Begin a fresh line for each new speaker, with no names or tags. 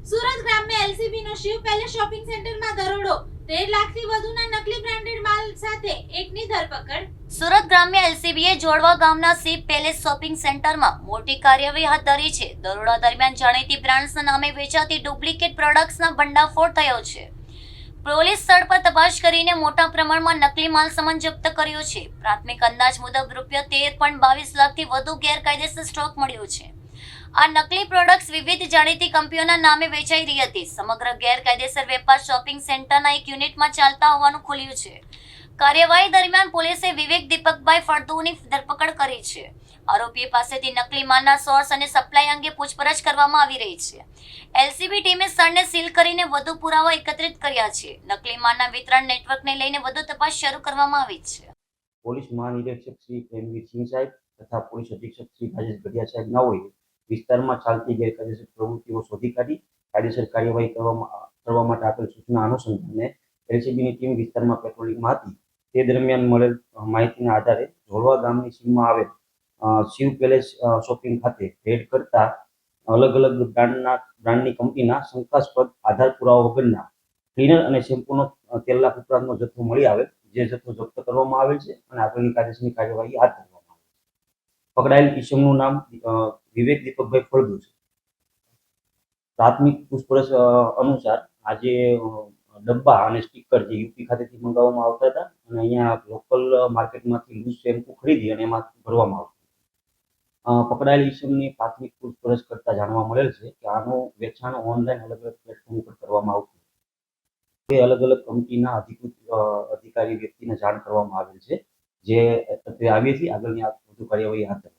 સુરત ગ્રામ્ય એલસીબી નો Shiv palace shopping સેન્ટરમાં દરોડો, 13 લાખથી વધુના નકલી બ્રાન્ડેડ માલ સાથે એકની ધરપકડ. સુરત ગ્રામ્ય એલસીબીએ જોડવા ગામના શિવ પેલેસ શોપિંગ સેન્ટરમાં મોટી કાર્યવાહી હાથ ધરી છે. દરોડા દરમિયાન જાણીતી બ્રાન્ડ્સના નામે વેચાતી ડુપ્લિકેટ પ્રોડક્ટ્સના ભંડાફોડ થયો છે. પોલીસ સ્થળ પર તપાસ કરીને મોટા પ્રમાણમાં નકલી માલ સામાન જપ્ત કર્યો છે. પ્રાથમિક અંદાજ મુજબ ₹13.22 લાખથી વધુ ગેરકાયદેસર સ્ટોક મળ્યો છે. આ નકલી પ્રોડક્ટ્સ વિવિધ જાણીતી કંપનીઓના નામે વેચાઈ રહી હતી. સમગ્ર ગેરકાયદેસર વેપાર શોપિંગ સેન્ટરના એક યુનિટમાં ચાલતા હોવાનું ખુલ્યું છે. કાર્યવાહી દરમિયાન પોલીસે વિવેક દીપકભાઈ ફળદુની ધરપકડ કરી છે. આરોપી પાસેથી નકલી માલના સોર્સ અને સપ્લાય અંગે પૂછપરછ કરવામાં આવી રહી છે. એલસીબી ટીમે સ્થળને સીલ કરીને વધુ પુરાવા એકત્રિત કર્યા છે. નકલી માલના વિતરણ નેટવર્કને લઈને વધુ તપાસ શરૂ કરવામાં આવી છે.
પોલીસ મહાનિરીક્ષક શ્રી પ્રેમવીર સિંહ સાહેબ તથા પોલીસ અધિક્ષક શ્રી રાજેશ ગઢિયા સાહેબ નાઓએ વિસ્તારમાં ચાલતી ગેરકાયદેસર પ્રવૃત્તિઓ શોધી કાઢી કાયદેસર કાર્યવાહી કરવા માટે આપેલ સૂચના અનુસંધાને એલસીબીની ટીમ વિસ્તારમાં પેટ્રોલિંગમાં હતી. તે દરમિયાન મળેલ માહિતીના આધારે જોડવા ગામની સીમમાં આવેલ શિવ પેલેસ શોપિંગ ખાતે રેડ કરતા અલગ અલગ બ્રાન્ડની કંપનીના શંકાસ્પદ આધાર પુરાવા વગરના ક્લીનર અને શેમ્પૂનો 13 લાખ ઉપરાંતનો જથ્થો મળી આવેલ, જે જથ્થો જપ્ત કરવામાં આવેલ છે અને આગળની કાયદેસરની કાર્યવાહી હાથ ધરવામાં આવે છે. પકડાયેલ ઈસમનું નામ વિવેક દીપકભાઈ ફળદુ છે. પ્રાથમિક પૂછપરછ અનુસાર આજે ડબ્બા અને સ્ટીકર જે યુપી ખાતેથી મંગાવવામાં આવતા હતા અને અહીંયા લોકલ માર્કેટમાંથી લૂઝ શેમ્પુ ખરીદી અને એમાં ભરવામાં આવતું. પકડાયેલ ઈસમની પ્રાથમિક પૂછપરછ કરતા જાણવા મળેલ છે કે આનું વેચાણ ઓનલાઈન અલગ અલગ પ્લેટફોર્મ પર કરવામાં આવતું. તે અલગ અલગ કંપનીના અધિકૃત અધિકારી વ્યક્તિને જાણ કરવામાં આવેલ છે, જે આવી હતી આગળની વધુ કાર્યવાહી હાથ ધરી.